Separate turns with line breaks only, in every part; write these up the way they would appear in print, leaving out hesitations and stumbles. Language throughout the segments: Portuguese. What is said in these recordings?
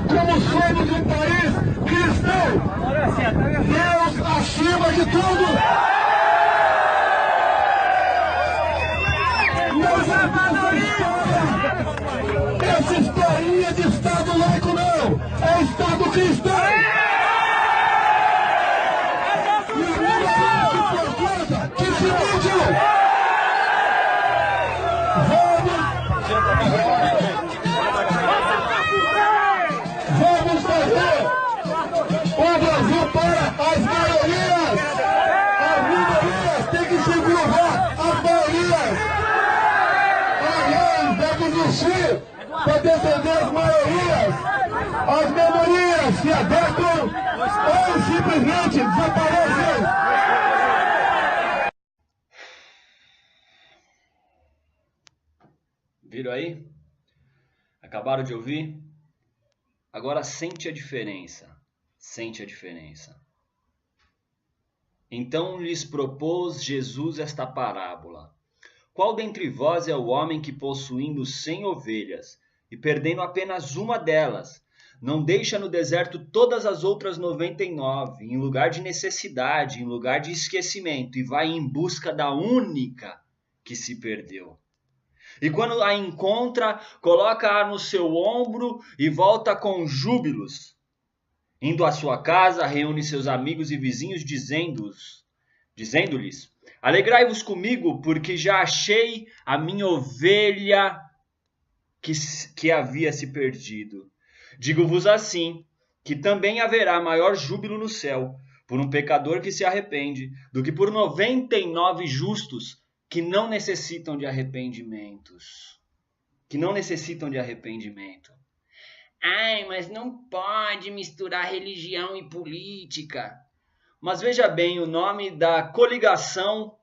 como somos um país cristão. Deus acima de tudo. Essa historinha de Estado laico não, é Estado cristão. Que se vamos fazer o Brasil para as maiorias. As minorias têm que se curvar as maiorias. A lei deve existir para defender as maiorias. As minorias se adequam ou simplesmente desaparecem.
Viram aí? Acabaram de ouvir? Agora sente a diferença. Sente a diferença. Então lhes propôs Jesus esta parábola. Qual dentre vós é o homem que, possuindo 100 ovelhas e perdendo apenas uma delas, não deixa no deserto todas as outras 99, em lugar de necessidade, em lugar de esquecimento, e vai em busca da única que se perdeu? E quando a encontra, coloca-a no seu ombro e volta com júbilos. Indo à sua casa, reúne seus amigos e vizinhos, dizendo-lhes: alegrai-vos comigo, porque já achei a minha ovelha que havia se perdido. Digo-vos assim, que também haverá maior júbilo no céu por um pecador que se arrepende, do que por 99 justos que não necessitam de arrependimentos. Ai, mas não pode misturar religião e política. Mas veja bem, o nome da coligação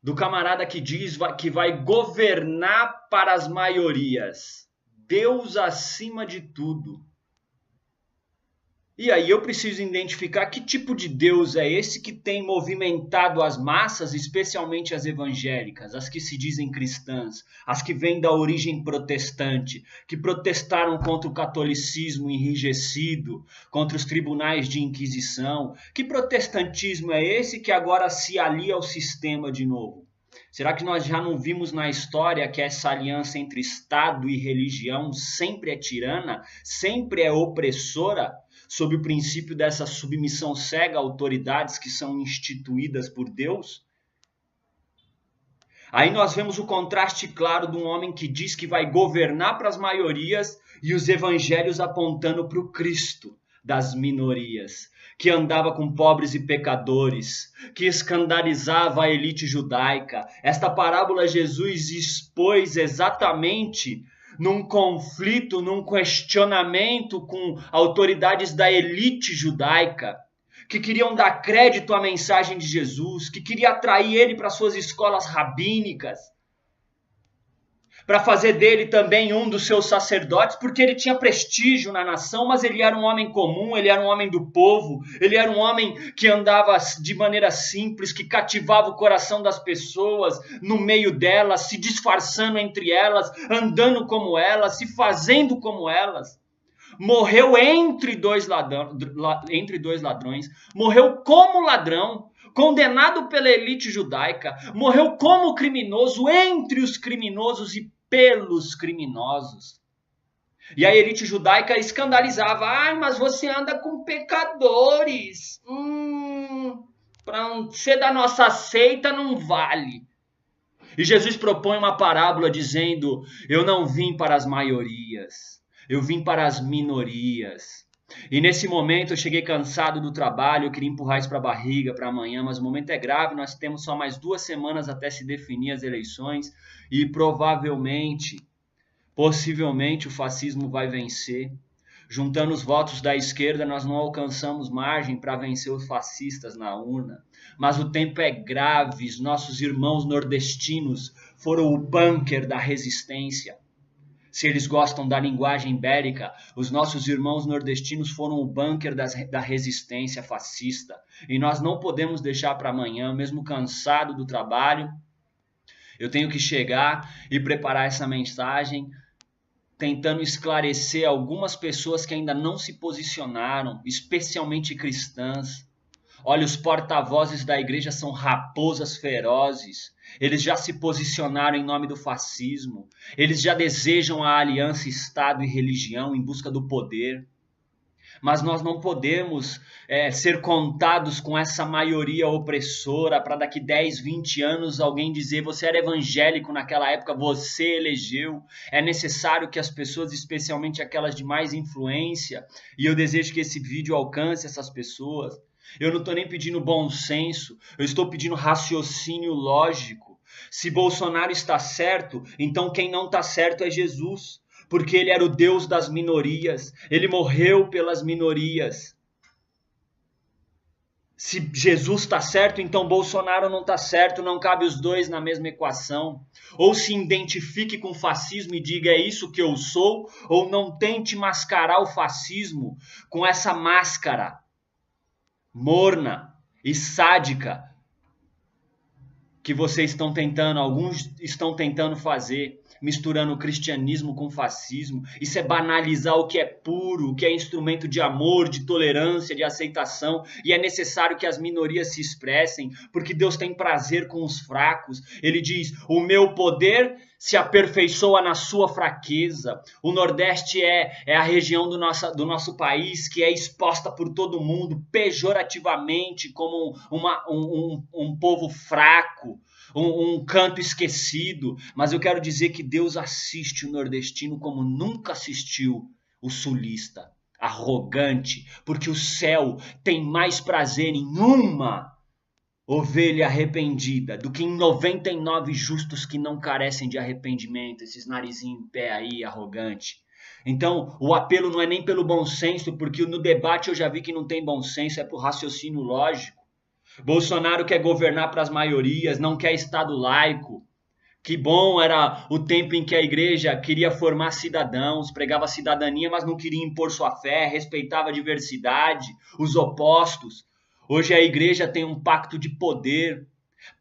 do camarada que diz que vai governar para as maiorias. Deus acima de tudo. E aí eu preciso identificar que tipo de Deus é esse que tem movimentado as massas, especialmente as evangélicas, as que se dizem cristãs, as que vêm da origem protestante, que protestaram contra o catolicismo enrijecido, contra os tribunais de inquisição. Que protestantismo é esse que agora se alia ao sistema de novo? Será que nós já não vimos na história que essa aliança entre Estado e religião sempre é tirana, sempre é opressora, sob o princípio dessa submissão cega a autoridades que são instituídas por Deus? Aí nós vemos o contraste claro de um homem que diz que vai governar para as maiorias e os evangelhos apontando para o Cristo das minorias, que andava com pobres e pecadores, que escandalizava a elite judaica. Esta parábola Jesus expôs exatamente num conflito, num questionamento com autoridades da elite judaica, que queriam dar crédito à mensagem de Jesus, que queria atrair ele para suas escolas rabínicas, para fazer dele também um dos seus sacerdotes, porque ele tinha prestígio na nação, mas ele era um homem comum, ele era um homem do povo, ele era um homem que andava de maneira simples, que cativava o coração das pessoas, no meio delas, se disfarçando entre elas, andando como elas, se fazendo como elas. Morreu entre dois ladrões, morreu como ladrão, condenado pela elite judaica, morreu como criminoso, entre os criminosos e pelos criminosos. E a elite judaica escandalizava: ai, mas você anda com pecadores, para ser da nossa seita não vale. E Jesus propõe uma parábola dizendo: eu não vim para as maiorias, eu vim para as minorias. E nesse momento eu cheguei cansado do trabalho, eu queria empurrar isso para a barriga, para amanhã, mas o momento é grave, nós temos só mais 2 semanas até se definir as eleições e possivelmente o fascismo vai vencer. Juntando os votos da esquerda, nós não alcançamos margem para vencer os fascistas na urna. Mas o tempo é grave, os nossos irmãos nordestinos foram o bunker da resistência. Se eles gostam da linguagem bélica, os nossos irmãos nordestinos foram o bunker da resistência fascista. E nós não podemos deixar para amanhã, mesmo cansado do trabalho. Eu tenho que chegar e preparar essa mensagem tentando esclarecer algumas pessoas que ainda não se posicionaram, especialmente cristãs. Olha, os porta-vozes da igreja são raposas ferozes. Eles já se posicionaram em nome do fascismo. Eles já desejam a aliança Estado e religião em busca do poder. Mas nós não podemos ser contados com essa maioria opressora para daqui 10, 20 anos alguém dizer: você era evangélico naquela época, você elegeu. É necessário que as pessoas, especialmente aquelas de mais influência, e eu desejo que esse vídeo alcance essas pessoas. Eu não estou nem pedindo bom senso, eu estou pedindo raciocínio lógico. Se Bolsonaro está certo, então quem não está certo é Jesus. Porque ele era o Deus das minorias, ele morreu pelas minorias. Se Jesus está certo, então Bolsonaro não está certo, não cabe os dois na mesma equação. Ou se identifique com o fascismo e diga: é isso que eu sou, ou não tente mascarar o fascismo com essa máscara morna e sádica que vocês estão tentando, alguns estão tentando fazer, misturando o cristianismo com o fascismo. Isso é banalizar o que é puro, o que é instrumento de amor, de tolerância, de aceitação. E é necessário que as minorias se expressem, porque Deus tem prazer com os fracos. Ele diz: o meu poder se aperfeiçoa na sua fraqueza. O Nordeste é a região do nosso país que é exposta por todo mundo pejorativamente como um povo fraco, um canto esquecido. Mas eu quero dizer que Deus assiste o nordestino como nunca assistiu o sulista, arrogante, porque o céu tem mais prazer em uma ovelha arrependida do que em 99 justos que não carecem de arrependimento, esses narizinhos em pé aí, arrogante. Então, o apelo não é nem pelo bom senso, porque no debate eu já vi que não tem bom senso, é por raciocínio lógico. Bolsonaro quer governar para as maiorias, não quer Estado laico. Que bom era o tempo em que a igreja queria formar cidadãos, pregava cidadania, mas não queria impor sua fé, respeitava a diversidade, os opostos. Hoje a igreja tem um pacto de poder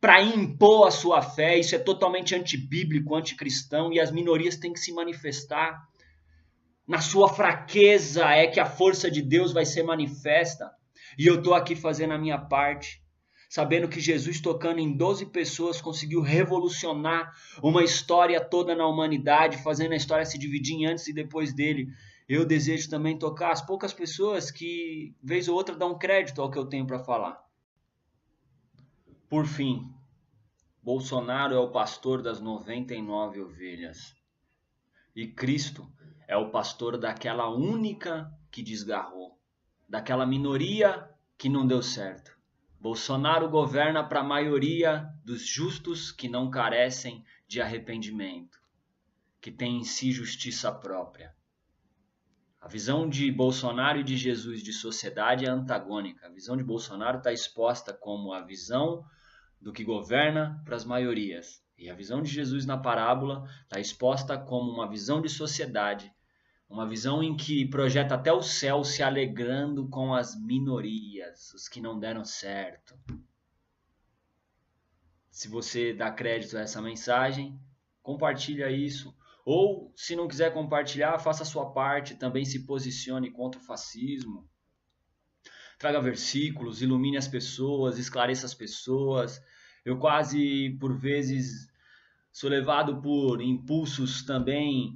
para impor a sua fé. Isso é totalmente antibíblico, anticristão, e as minorias têm que se manifestar. Na sua fraqueza é que a força de Deus vai ser manifesta. E eu estou aqui fazendo a minha parte, sabendo que Jesus, tocando em 12 pessoas, conseguiu revolucionar uma história toda na humanidade, fazendo a história se dividir em antes e depois dele. Eu desejo também tocar as poucas pessoas que, vez ou outra, dão crédito ao que eu tenho para falar. Por fim, Bolsonaro é o pastor das 99 ovelhas. E Cristo é o pastor daquela única que desgarrou, daquela minoria que não deu certo. Bolsonaro governa para a maioria dos justos que não carecem de arrependimento, que tem em si justiça própria. A visão de Bolsonaro e de Jesus de sociedade é antagônica. A visão de Bolsonaro está exposta como a visão do que governa para as maiorias. E a visão de Jesus na parábola está exposta como uma visão de sociedade, uma visão em que projeta até o céu se alegrando com as minorias, os que não deram certo. Se você dá crédito a essa mensagem, compartilha isso. Ou, se não quiser compartilhar, faça a sua parte, também se posicione contra o fascismo. Traga versículos, ilumine as pessoas, esclareça as pessoas. Eu quase, por vezes, sou levado por impulsos também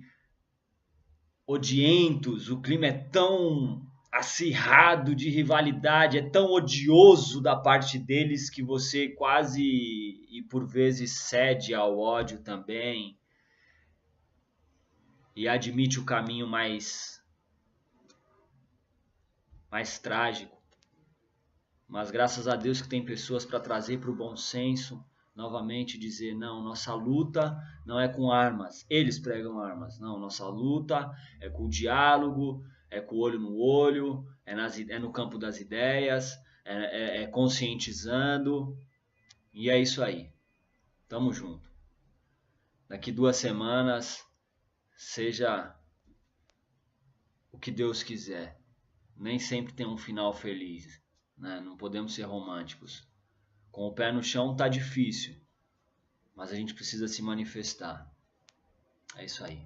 odientos. O clima é tão acirrado de rivalidade, é tão odioso da parte deles que você quase e por vezes cede ao ódio também e admite o caminho mais trágico. Mas graças a Deus que tem pessoas para trazer para o bom senso, novamente dizer: não, nossa luta não é com armas, eles pregam armas. Não, nossa luta é com o diálogo, é com o olho no olho, é no campo das ideias, é conscientizando. E é isso aí. Tamo junto. Daqui 2 semanas, seja o que Deus quiser. Nem sempre tem um final feliz, né? Não podemos ser românticos. Com o pé no chão tá difícil, mas a gente precisa se manifestar. É isso aí.